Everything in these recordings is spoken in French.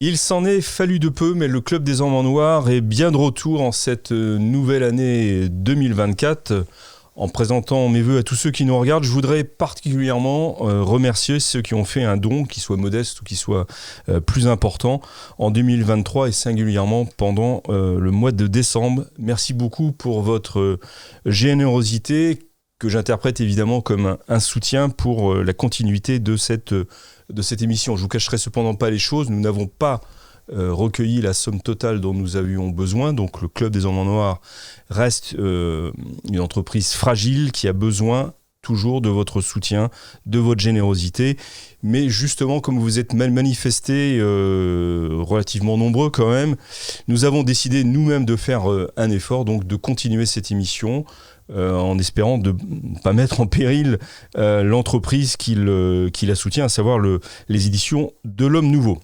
Il s'en est fallu de peu, mais le Club des Hommes en Noir est bien de retour en cette nouvelle année 2024. En présentant mes vœux à tous ceux qui nous regardent, je voudrais particulièrement remercier ceux qui ont fait un don, qui soit modeste ou qui soit plus important, en 2023 et singulièrement pendant le mois de décembre. Merci beaucoup pour votre générosité, que j'interprète évidemment comme un soutien pour la continuité de cette émission. Je ne vous cacherai cependant pas les choses, nous n'avons pas recueilli la somme totale dont nous avions besoin, donc le Club des Hommes en Noir reste une entreprise fragile qui a besoin toujours de votre soutien, de votre générosité, mais justement comme vous êtes manifestés relativement nombreux quand même, nous avons décidé nous-mêmes de faire un effort, donc de continuer cette émission, en espérant de ne pas mettre en péril l'entreprise qui la soutient, à savoir les éditions de l'Homme Nouveau.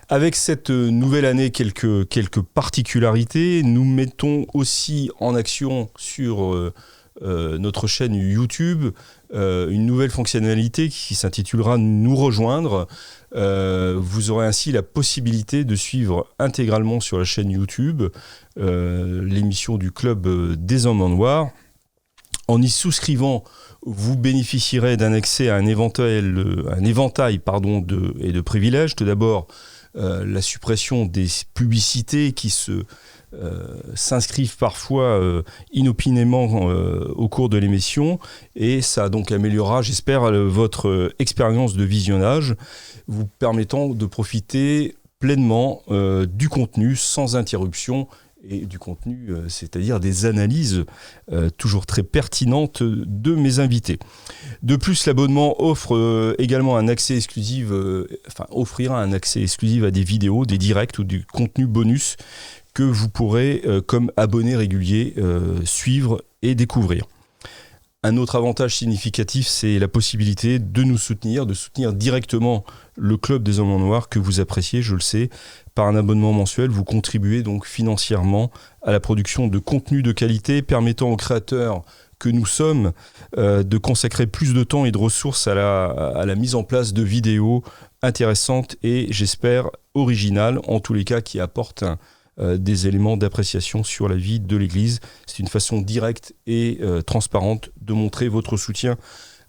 Avec cette nouvelle année, quelques particularités. Nous mettons aussi en action sur notre chaîne YouTube une nouvelle fonctionnalité qui s'intitulera « Nous rejoindre ». Vous aurez ainsi la possibilité de suivre intégralement sur la chaîne YouTube l'émission du Club des Hommes en Noir. En y souscrivant, vous bénéficierez d'un accès à un éventail de privilèges. Tout d'abord, la suppression des publicités qui s'inscrivent parfois inopinément au cours de l'émission, et ça donc améliorera, j'espère, votre expérience de visionnage, vous permettant de profiter pleinement du contenu sans interruption, et du contenu, c'est-à-dire des analyses toujours très pertinentes de mes invités. De plus, l'abonnement offre également un accès exclusif, offrira un accès exclusif à des vidéos, des directs ou du contenu bonus que vous pourrez, comme abonné régulier, suivre et découvrir. Un autre avantage significatif, c'est la possibilité de nous soutenir, de soutenir directement le Club des Hommes en Noir que vous appréciez, je le sais. Par un abonnement mensuel, vous contribuez donc financièrement à la production de contenu de qualité permettant aux créateurs que nous sommes de consacrer plus de temps et de ressources à la mise en place de vidéos intéressantes et, j'espère, originales, en tous les cas qui apportent des éléments d'appréciation sur la vie de l'Église. C'est une façon directe et transparente de montrer votre soutien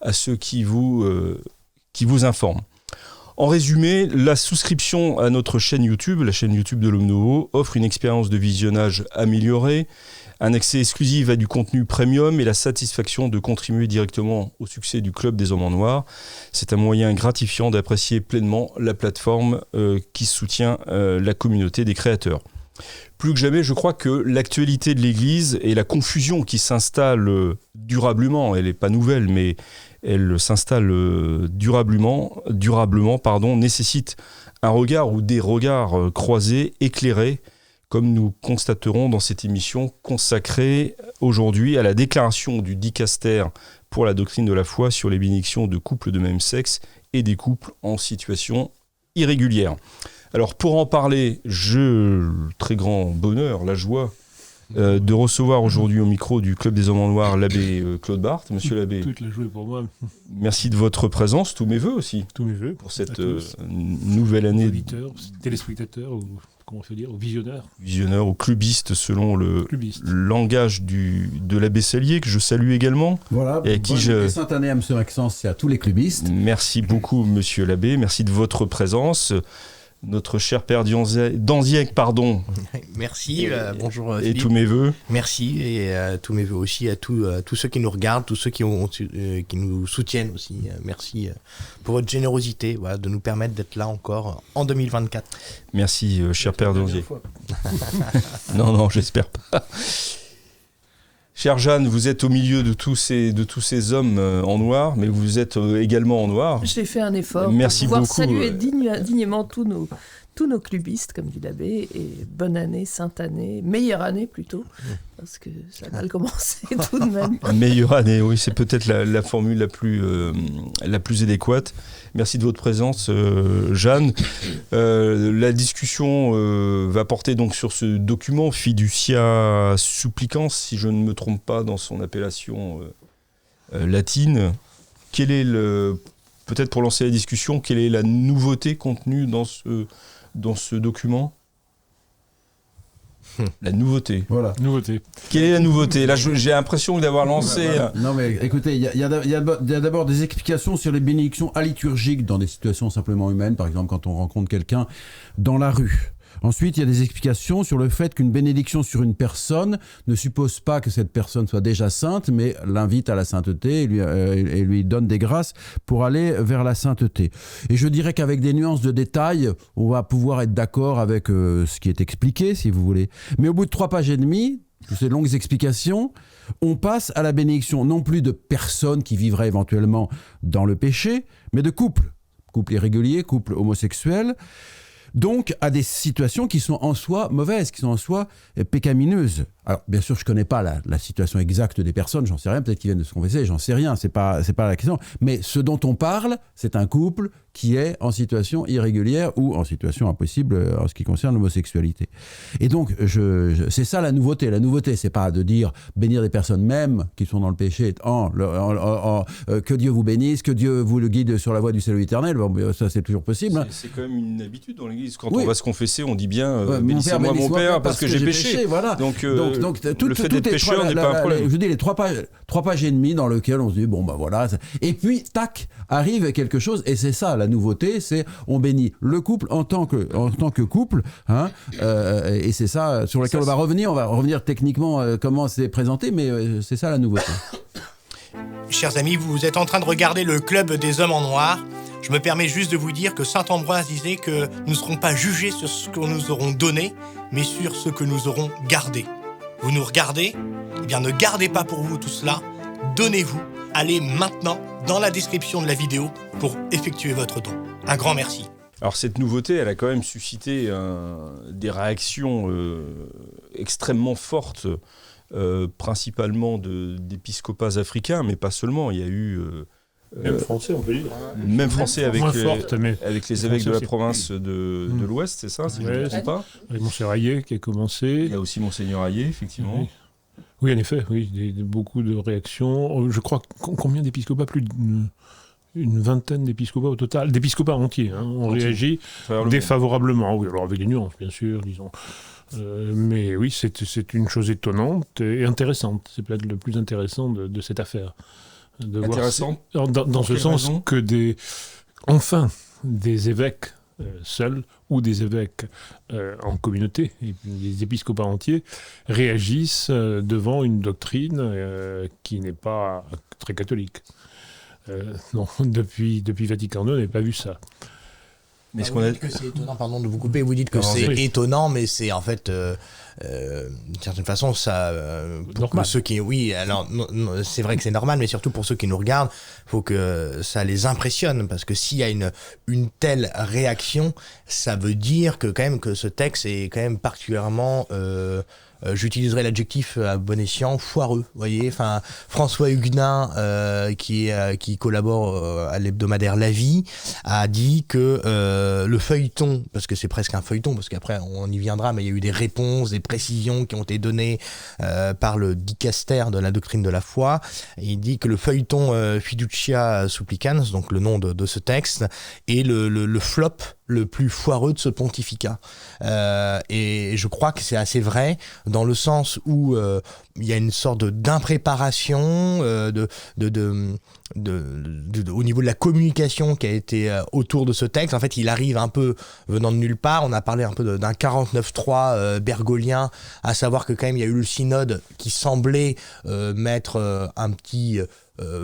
à ceux qui vous informent. En résumé, la souscription à notre chaîne YouTube, la chaîne YouTube de l'Homme Nouveau, offre une expérience de visionnage améliorée, un accès exclusif à du contenu premium et la satisfaction de contribuer directement au succès du Club des Hommes en Noir. C'est un moyen gratifiant d'apprécier pleinement la plateforme qui soutient la communauté des créateurs. Plus que jamais, je crois que l'actualité de l'Église et la confusion qui s'installe durablement, elle n'est pas nouvelle, mais elle s'installe durablement, nécessite un regard ou des regards croisés, éclairés, comme nous constaterons dans cette émission consacrée aujourd'hui à la déclaration du dicaster pour la doctrine de la foi sur les bénédictions de couples de même sexe et des couples en situation irrégulière. Alors pour en parler, très grand bonheur, la joie de recevoir aujourd'hui au micro du Club des Hommes en Noir l'abbé Claude Barthes. Monsieur l'abbé, toute la joie pour moi. Merci de votre présence, tous mes vœux aussi. Tous mes vœux. Pour cette nouvelle année. Auditeurs, téléspectateurs, ou comment on peut dire, aux visionneurs. Visionneurs, ou clubistes selon le langage de l'abbé Sellier, que je salue également. Voilà, et bonne sainte année à M. Maxence et à tous les clubistes. Merci beaucoup monsieur l'abbé, merci de votre présence. Notre cher père Danziec, pardon. Merci, bonjour et Philippe. Tous mes vœux. Merci, et tous mes vœux aussi à tous ceux qui nous regardent, tous ceux qui nous soutiennent aussi. Merci pour votre générosité, de nous permettre d'être là encore en 2024. Merci, cher père Danziec. Non, j'espère pas. Cher Jeanne, vous êtes au milieu de tous ces hommes en noir, mais vous êtes également en noir. J'ai fait un effort Merci pour pouvoir beaucoup. Saluer dignement tous nos clubistes, comme dit l'abbé, et bonne année, sainte année, meilleure année plutôt, parce que ça a mal commencé tout de même. Meilleure année, oui, c'est peut-être la formule la plus adéquate. Merci de votre présence, Jeanne. La discussion va porter donc sur ce document Fiducia Supplicans, si je ne me trompe pas dans son appellation latine. Peut-être pour lancer la discussion, quelle est la nouveauté contenue dans dans ce document? La nouveauté. Voilà. Nouveauté. Quelle est la nouveauté? Là, j'ai l'impression d'avoir lancé... Non mais écoutez, il y a d'abord des explications sur les bénédictions aliturgiques dans des situations simplement humaines, par exemple quand on rencontre quelqu'un dans la rue. Ensuite, il y a des explications sur le fait qu'une bénédiction sur une personne ne suppose pas que cette personne soit déjà sainte, mais l'invite à la sainteté et lui donne des grâces pour aller vers la sainteté. Et je dirais qu'avec des nuances de détail, on va pouvoir être d'accord avec ce qui est expliqué, si vous voulez. Mais au bout de 3 pages et demie, de ces longues explications, on passe à la bénédiction non plus de personnes qui vivraient éventuellement dans le péché, mais de couples. Couples irréguliers, couples homosexuels. Donc, à des situations qui sont en soi mauvaises, qui sont en soi pécamineuses. Alors, bien sûr, je ne connais pas la situation exacte des personnes, j'en sais rien, peut-être qu'ils viennent de se confesser, j'en sais rien, c'est pas la question. Mais ce dont on parle, c'est un couple qui est en situation irrégulière ou en situation impossible en ce qui concerne l'homosexualité. Et donc, c'est ça la nouveauté. La nouveauté, c'est pas de dire bénir des personnes même qui sont dans le péché, que Dieu vous bénisse, que Dieu vous le guide sur la voie du salut éternel. Bon, ça, c'est toujours possible. Hein. C'est quand même une habitude dans l'Église. Quand Oui. on va se confesser, on dit bien bénissez-moi mon Père parce que j'ai péché. Voilà. Donc, tout, le fait d'être pécheur n'est pas un problème. Je dis les 3 pages et demie dans lesquelles on se dit bon bah voilà. Et puis tac arrive quelque chose et c'est ça la nouveauté, c'est on bénit le couple en tant que couple, hein, et c'est ça sur lequel on va revenir techniquement comment c'est présenté, mais c'est ça la nouveauté. Chers amis, vous êtes en train de regarder le Club des Hommes en Noir. Je me permets juste de vous dire que saint Ambroise disait que nous ne serons pas jugés sur ce que nous aurons donné, mais sur ce que nous aurons gardé. Vous nous regardez? Eh bien, ne gardez pas pour vous tout cela. Donnez-vous. Allez maintenant dans la description de la vidéo pour effectuer votre don. Un grand merci. Alors cette nouveauté, elle a quand même suscité des réactions extrêmement fortes, principalement d'épiscopats africains, mais pas seulement. Il y a eu... Même français, on peut dire. Même français avec les évêques de la aussi. province de l'Ouest, c'est ça, si je ne me trompe pas. Avec Monseigneur Hayet qui a commencé. Il y a aussi Monseigneur Hayet, effectivement. Oui, en effet, oui, beaucoup de réactions. Je crois, combien d'épiscopats? Plus d'une vingtaine d'épiscopats au total, d'épiscopats entiers, ont réagi défavorablement. Oui, alors avec des nuances, bien sûr, disons. Mais oui, c'est une chose étonnante et intéressante. C'est peut-être le plus intéressant de cette affaire. Intéressant. Dans ce sens raison que des évêques seuls ou des évêques en communauté, et des épiscopats entiers, réagissent devant une doctrine qui n'est pas très catholique. Non, depuis Vatican II, on n'avait pas vu ça. Mais Vous dites que c'est étonnant, pardon de vous couper, vous dites que c'est étonnant, mais c'est en fait, d'une certaine façon, ça, pour que ceux qui, alors c'est vrai que c'est normal, mais surtout pour ceux qui nous regardent, il faut que ça les impressionne, parce que s'il y a une telle réaction, ça veut dire que quand même que ce texte est quand même particulièrement j'utiliserai l'adjectif à bon escient, foireux, vous voyez. Enfin, François Huguenin, qui collabore à l'hebdomadaire La Vie, a dit que le feuilleton, parce que c'est presque un feuilleton, parce qu'après on y viendra, mais il y a eu des réponses, des précisions qui ont été données par le dicaster de la doctrine de la foi. Et il dit que le feuilleton Fiducia Supplicans, donc le nom de ce texte, est le flop le plus foireux de ce pontificat. Et je crois que c'est assez vrai, dans le sens où il y a une sorte d'impréparation au niveau de la communication qui a été autour de ce texte. En fait, il arrive un peu venant de nulle part. On a parlé un peu d'un 49.3 bergolien, à savoir que quand même il y a eu le synode qui semblait mettre un petit...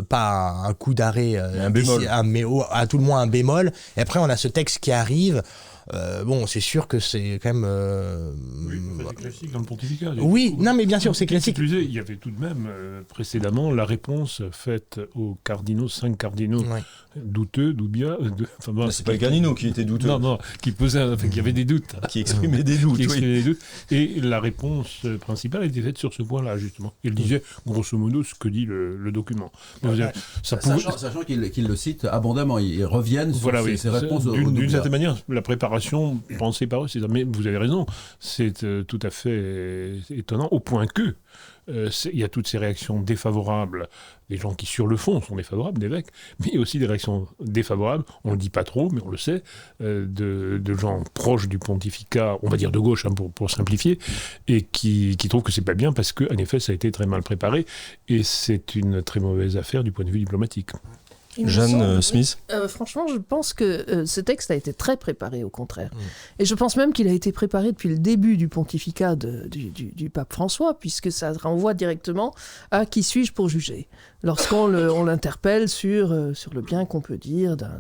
pas un coup d'arrêt, un bémol. À tout le moins un bémol. Et après, on a ce texte qui arrive. Bon, c'est sûr que c'est quand même... c'est classique dans le pontificat. Oui, non, mais bien sûr, c'est classique. Il y avait tout de même, précédemment, la réponse faite aux cardinaux, 5 cardinaux douteux, c'est pas les cardinaux qui étaient douteux. Non, qui avaient des doutes. Qui exprimaient des doutes, des doutes. Et la réponse principale était faite sur ce point-là, justement. Il disait, grosso modo, ce que dit le document. Sachant qu'il le cite abondamment, ils reviennent sur ses réponses au d'une certaine manière, la préparation pensée par eux, mais vous avez raison, c'est tout à fait étonnant, au point que il y a toutes ces réactions défavorables, des gens qui sur le fond sont défavorables, d'évêques, mais il y a aussi des réactions défavorables, on ne le dit pas trop, mais on le sait, de gens proches du pontificat, on va dire de gauche pour simplifier, et qui trouvent que c'est pas bien parce qu'en effet ça a été très mal préparé, et c'est une très mauvaise affaire du point de vue diplomatique. Jeanne Smith. Franchement, je pense que ce texte a été très préparé, au contraire. Et je pense même qu'il a été préparé depuis le début du pontificat du pape François, puisque ça renvoie directement à « qui suis-je pour juger ?» lorsqu'on l'interpelle sur le bien qu'on peut dire d'un...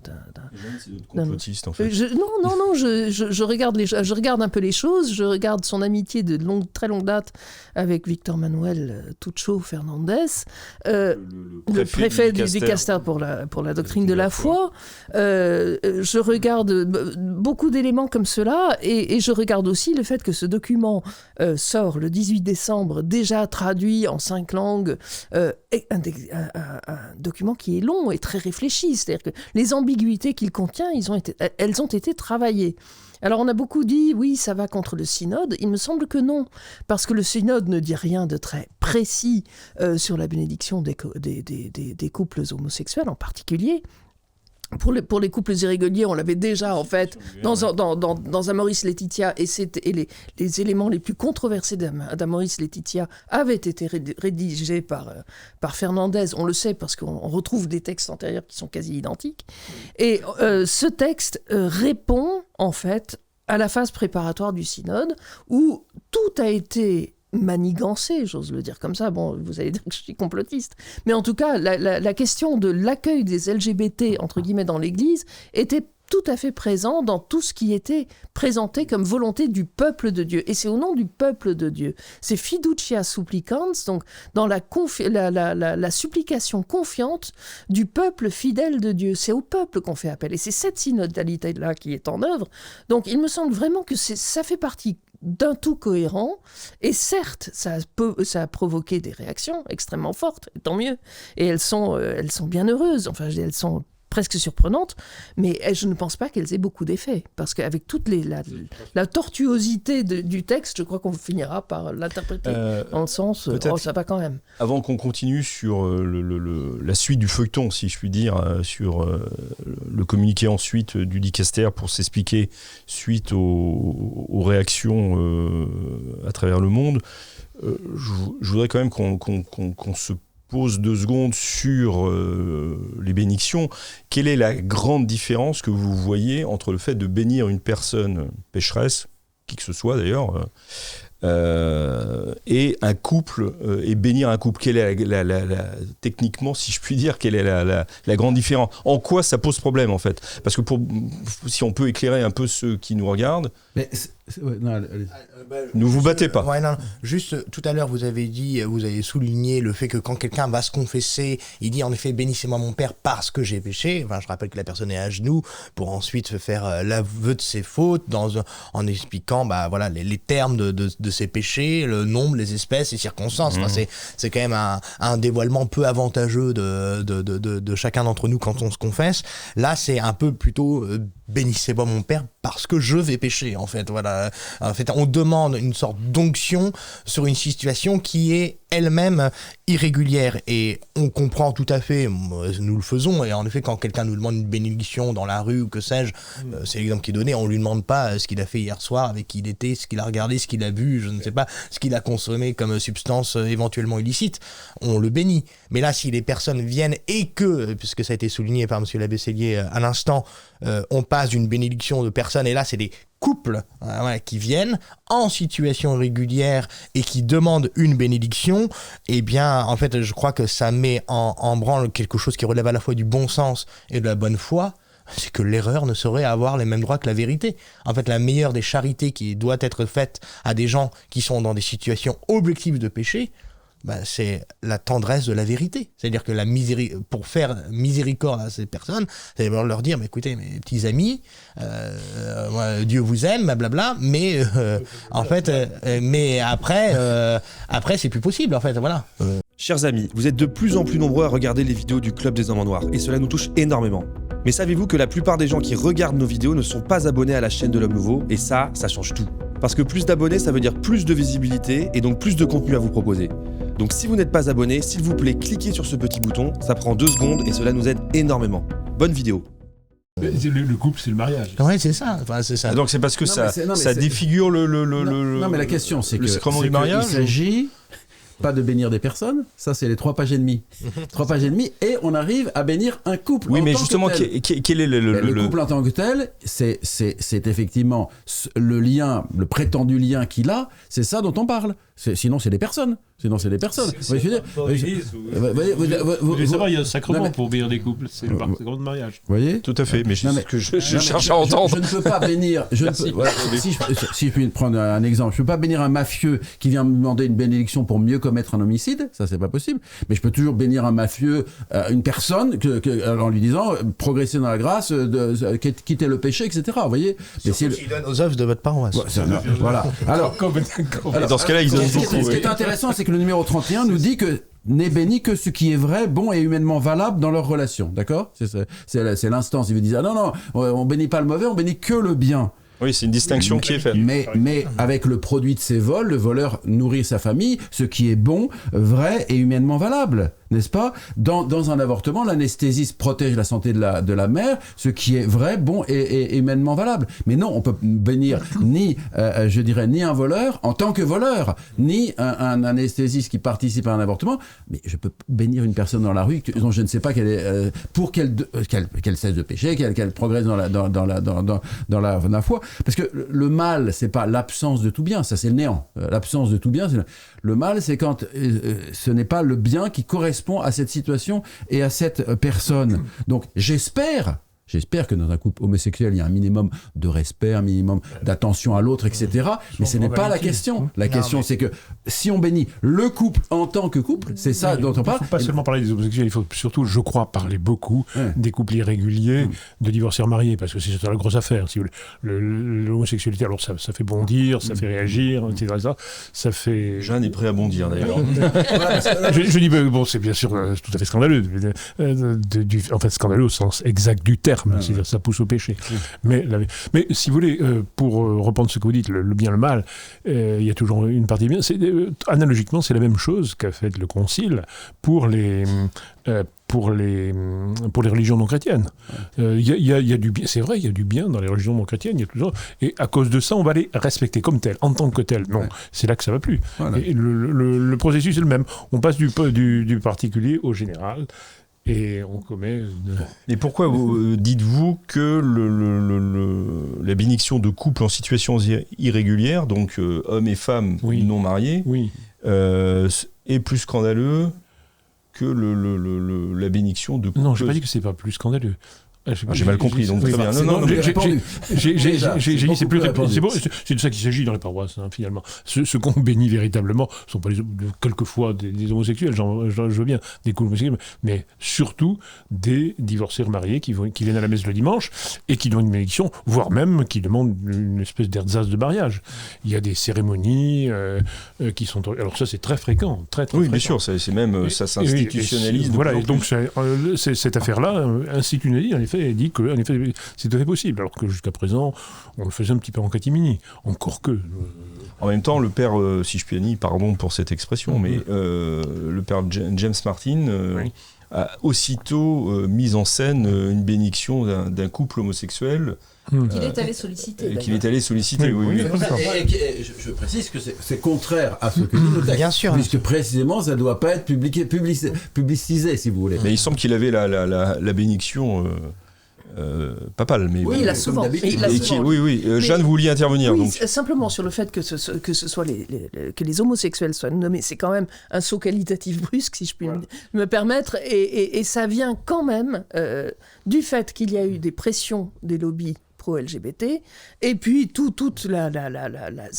C'est notre complotiste, en fait. Non, je regarde un peu les choses, je regarde son amitié de très longue date avec Victor Manuel Tucho Fernandez, le préfet du dicaster pour la doctrine de la foi. Je regarde beaucoup d'éléments comme cela, et je regarde aussi le fait que ce document sort le 18 décembre, déjà traduit en 5 langues, un document qui est long et très réfléchi. C'est-à-dire que les ambiguïtés qu'il contient, elles ont été travaillées. Alors on a beaucoup dit, oui, ça va contre le synode. Il me semble que non, parce que le synode ne dit rien de très précis sur la bénédiction des couples homosexuels en particulier. Pour les couples irréguliers, on l'avait déjà en fait dans un Amoris Laetitia, et les éléments les plus controversés d'Amoris Laetitia avaient été rédigés par Fernandez. On le sait parce qu'on retrouve des textes antérieurs qui sont quasi identiques. Et ce texte répond en fait à la phase préparatoire du synode, où tout a été manigancé, j'ose le dire comme ça. Bon, vous allez dire que je suis complotiste. Mais en tout cas, la question de l'accueil des LGBT, entre guillemets, dans l'Église, était tout à fait présent dans tout ce qui était présenté comme volonté du peuple de Dieu. Et c'est au nom du peuple de Dieu. C'est fiducia supplicans, donc dans la supplication confiante du peuple fidèle de Dieu. C'est au peuple qu'on fait appel. Et c'est cette synodalité-là qui est en œuvre. Donc il me semble vraiment que ça fait partie d'un tout cohérent, et certes, ça a provoqué des réactions extrêmement fortes, et tant mieux, et elles sont bien heureuses, enfin elles sont presque surprenantes, mais je ne pense pas qu'elles aient beaucoup d'effet, parce qu'avec toute la tortuosité du texte, je crois qu'on finira par l'interpréter dans le sens ça va quand même. Avant qu'on continue sur la suite du feuilleton, si je puis dire, sur le communiqué ensuite du dicaster pour s'expliquer suite aux réactions à travers le monde, je voudrais quand même qu'on se pose 2 secondes sur les bénédictions. Quelle est la grande différence que vous voyez entre le fait de bénir une personne pécheresse, qui que ce soit d'ailleurs, et un couple, et bénir un couple? Quelle est techniquement, si je puis dire, quelle est la grande différence? En quoi ça pose problème, en fait? Parce que si on peut éclairer un peu ceux qui nous regardent... Mais ne vous battez pas. Ouais, non. Juste, tout à l'heure, vous avez souligné le fait que quand quelqu'un va se confesser, il dit en effet, bénissez-moi mon Père parce que j'ai péché. Enfin, je rappelle que la personne est à genoux pour ensuite faire l'aveu de ses fautes en expliquant les termes de ses péchés, le nombre, les espèces, les circonstances. Enfin, c'est quand même un dévoilement peu avantageux de chacun d'entre nous quand on se confesse. Là, c'est un peu plutôt bénissez-moi mon Père parce que je vais pécher, en fait. Voilà. En fait, on demande une sorte d'onction sur une situation qui est elle-même irrégulière, et on comprend tout à fait, nous le faisons, et en effet quand quelqu'un nous demande une bénédiction dans la rue ou que sais-je, c'est l'exemple qui est donné, on lui demande pas ce qu'il a fait hier soir, avec qui il était, ce qu'il a regardé, ce qu'il a bu, je ne sais pas, ce qu'il a consommé comme substance éventuellement illicite, on le bénit. Mais là, si les personnes viennent et que, puisque ça a été souligné par monsieur l'abbé Sellier à l'instant, on passe d'une bénédiction de personnes, et là c'est des couples qui viennent en situation irrégulière et qui demandent une bénédiction, eh bien en fait je crois que ça met en branle quelque chose qui relève à la fois du bon sens et de la bonne foi. C'est que l'erreur ne saurait avoir les mêmes droits que la vérité. En fait, la meilleure des charités qui doit être faite à des gens qui sont dans des situations objectives de péché, c'est la tendresse de la vérité. C'est-à-dire que pour faire miséricorde à ces personnes, c'est leur dire, mais écoutez, mes petits amis, Dieu vous aime, blablabla, mais en fait, mais après, c'est plus possible, en fait, voilà. Chers amis, vous êtes de plus en plus nombreux à regarder les vidéos du Club des Hommes en Noir, et cela nous touche énormément. Mais savez-vous que la plupart des gens qui regardent nos vidéos ne sont pas abonnés à la chaîne de l'Homme Nouveau, et ça change tout. Parce que plus d'abonnés, ça veut dire plus de visibilité et donc plus de contenu à vous proposer. Donc si vous n'êtes pas abonné, s'il vous plaît, cliquez sur ce petit bouton, ça prend 2 secondes et cela nous aide énormément. Bonne vidéo. Le couple, c'est le mariage. Oui, c'est ça. Enfin, c'est ça. Donc c'est parce que ça défigure le Non, mais la question, c'est que sacrement du mariage. Il s'agit pas de bénir des personnes, ça c'est les 3 pages et demie. 3 pages et demie, et on arrive à bénir un couple. Oui, en mais tant justement, que tel. quel est Le couple en tant que tel, c'est effectivement le lien, le prétendu lien qu'il a, c'est ça dont on parle. Sinon, c'est des personnes. Vous voyez, il y a un sacrement pour bénir des couples, c'est le sacrement de mariage. Vous voyez ? Tout à fait, mais c'est ce que je cherche à entendre. Je ne peux pas bénir. Si je peux prendre un exemple, je ne peux pas bénir un mafieux qui vient me demander une bénédiction pour mieux commettre un homicide, ça c'est pas possible. Mais je peux toujours bénir un mafieux, une personne, en lui disant progresser dans la grâce, quitter le péché, etc. Vous voyez ? Mais s'il donne aux œuvres de votre paroisse. Voilà. Alors, dans ce cas-là, ils donnent beaucoup. Ce qui est intéressant, c'est que le numéro 31 nous dit que n'est béni que ce qui est vrai, bon et humainement valable dans leur relation. D'accord ? C'est l'instance. Ils vous disent non, on bénit pas le mauvais, on bénit que le bien. Oui, c'est une distinction qui est faite. Mais avec le produit de ses vols, le voleur nourrit sa famille, ce qui est bon, vrai et humainement valable, n'est-ce pas ? Dans un avortement, l'anesthésiste protège la santé de la mère, ce qui est vrai, bon et humainement valable. Mais non, on peut bénir ni un voleur en tant que voleur, ni un anesthésiste qui participe à un avortement. Mais je peux bénir une personne dans la rue dont je ne sais pas pour qu'elle cesse de pécher, qu'elle progresse dans la foi. Parce que le mal, c'est pas l'absence de tout bien, ça c'est le néant. L'absence de tout bien, le mal, c'est quand ce n'est pas le bien qui correspond à cette situation et à cette personne. Donc j'espère que dans un couple homosexuel, il y a un minimum de respect, un minimum d'attention à l'autre, etc. Mais ce n'est pas la question. La question, c'est que si on bénit le couple en tant que couple, c'est ça dont on parle. Il ne faut pas seulement parler des homosexuels, il faut surtout, je crois, parler beaucoup des couples irréguliers, de divorcés mariés, parce que c'est la grosse affaire. Si l'homosexualité, alors ça fait bondir, ça fait réagir, etc. Ça fait... Jeanne est prêt à bondir, d'ailleurs. je dis, bon, c'est bien sûr tout à fait scandaleux. En fait, scandaleux au sens exact du terme. C'est-à-dire ça pousse au péché. Mais si vous voulez, pour reprendre ce que vous dites, le bien, le mal, il y a toujours une partie bien. Analogiquement, c'est la même chose qu'a fait le Concile pour les religions non chrétiennes. Il y a du bien, c'est vrai, il y a du bien dans les religions non chrétiennes, et à cause de ça, on va les respecter comme telles, en tant que telles. Non, c'est là que ça va plus. Voilà. Et le processus est le même. On passe du particulier au général. Et on commet... Et pourquoi dites-vous que la bénédiction de couples en situation irrégulière, donc hommes et femmes non mariés, est plus scandaleux que la bénédiction de couples... Non, je n'ai pas dit que c'est pas plus scandaleux. J'ai mal compris, donc très bien. J'ai dit c'est plus bon, c'est de ça qu'il s'agit dans les paroisses, finalement. Ceux qu'on bénit véritablement sont pas quelquefois des homosexuels, je veux bien, des couples homosexuels, mais surtout des divorcés remariés qui viennent à la messe le dimanche et qui donnent une bénédiction, voire même qui demandent une espèce d'ersatz de mariage. Il y a des cérémonies qui sont... Alors ça, c'est très fréquent, très fréquent. Oui, bien sûr, c'est même, ça s'institutionnalise. Voilà, et donc cette affaire-là institutionnalise, en effet, et dit que en effet, c'est tout à fait possible, alors que jusqu'à présent, on le faisait un petit peu en catimini. Encore que... En même temps, le père, si je puis dire, pardon pour cette expression, mais le père James Martin a aussitôt mis en scène une bénédiction d'un couple homosexuel. Qu'il est allé solliciter. Qu'il est allé solliciter, oui. Je précise que c'est contraire à ce que dit le texte. Bien sûr. Puisque précisément, ça ne doit pas être publicisé, si vous voulez. Mais il semble qu'il avait la bénédiction papale. Mais oui, il l'a souvent. Jeanne, vous vouliez intervenir. Oui, donc. Simplement sur le fait que ce soit que les homosexuels soient nommés, c'est quand même un saut qualitatif brusque, si je puis me permettre, et ça vient quand même du fait qu'il y a eu des pressions des lobbies pro-LGBT, et puis toute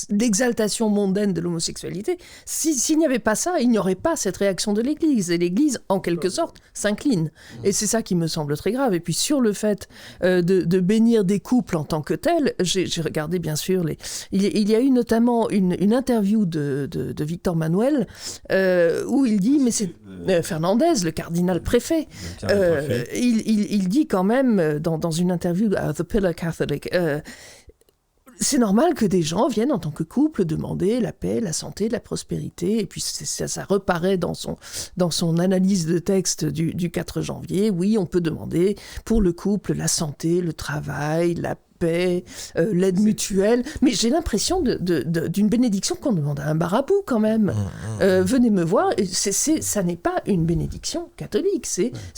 l'exaltation mondaine de l'homosexualité. S'il n'y avait pas ça, il n'y aurait pas cette réaction de l'Église, et l'Église, en quelque sorte, s'incline. Et c'est ça qui me semble très grave. Et puis sur le fait de bénir des couples en tant que tels, j'ai regardé bien sûr, il y a eu notamment une interview de Victor Manuel, où il dit, mais c'est Fernandez, le cardinal préfet, il dit quand même, dans une interview à The Pillar Catholic, c'est normal que des gens viennent en tant que couple demander la paix, la santé, la prospérité, et puis ça reparaît dans son analyse de texte du 4 janvier. Oui, on peut demander pour le couple la santé, le travail, la paix, l'aide mutuelle, mais j'ai l'impression d'une bénédiction qu'on demande à un marabout quand même. Venez me voir, ça n'est pas une bénédiction catholique,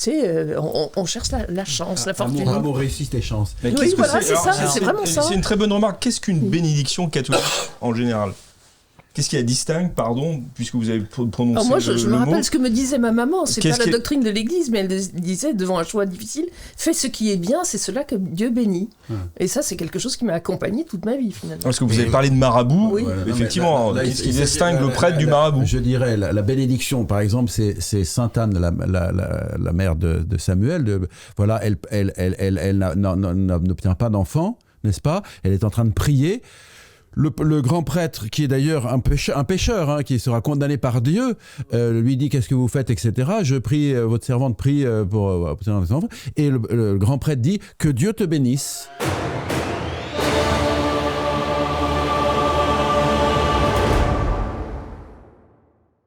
on cherche la chance, la fortune. Amour, réussite et chance. Mais oui, voilà, c'est vraiment ça. C'est une très bonne remarque. Qu'est-ce qu'une bénédiction catholique en général ? Qu'est-ce qui la distingue, pardon, puisque vous avez prononcé Alors moi, je me rappelle mot. Ce que me disait ma maman. C'est pas la doctrine de l'Église, mais elle disait, devant un choix difficile, fais ce qui est bien, c'est cela que Dieu bénit. Et ça, c'est quelque chose qui m'a accompagné toute ma vie, finalement. Parce que vous avez parlé de marabout, oui. Effectivement, qu'est-ce qui distingue le prêtre du marabout ? Je dirais, la bénédiction, par exemple, c'est Sainte Anne, la mère de Samuel. Voilà, elle n'obtient pas d'enfant, n'est-ce pas ? Elle est en train de prier. Le grand prêtre, qui est d'ailleurs un pécheur, qui sera condamné par Dieu, lui dit qu'est-ce que vous faites, etc. Je prie, votre servante prie pour obtenir des enfants. Et le grand prêtre dit que Dieu te bénisse.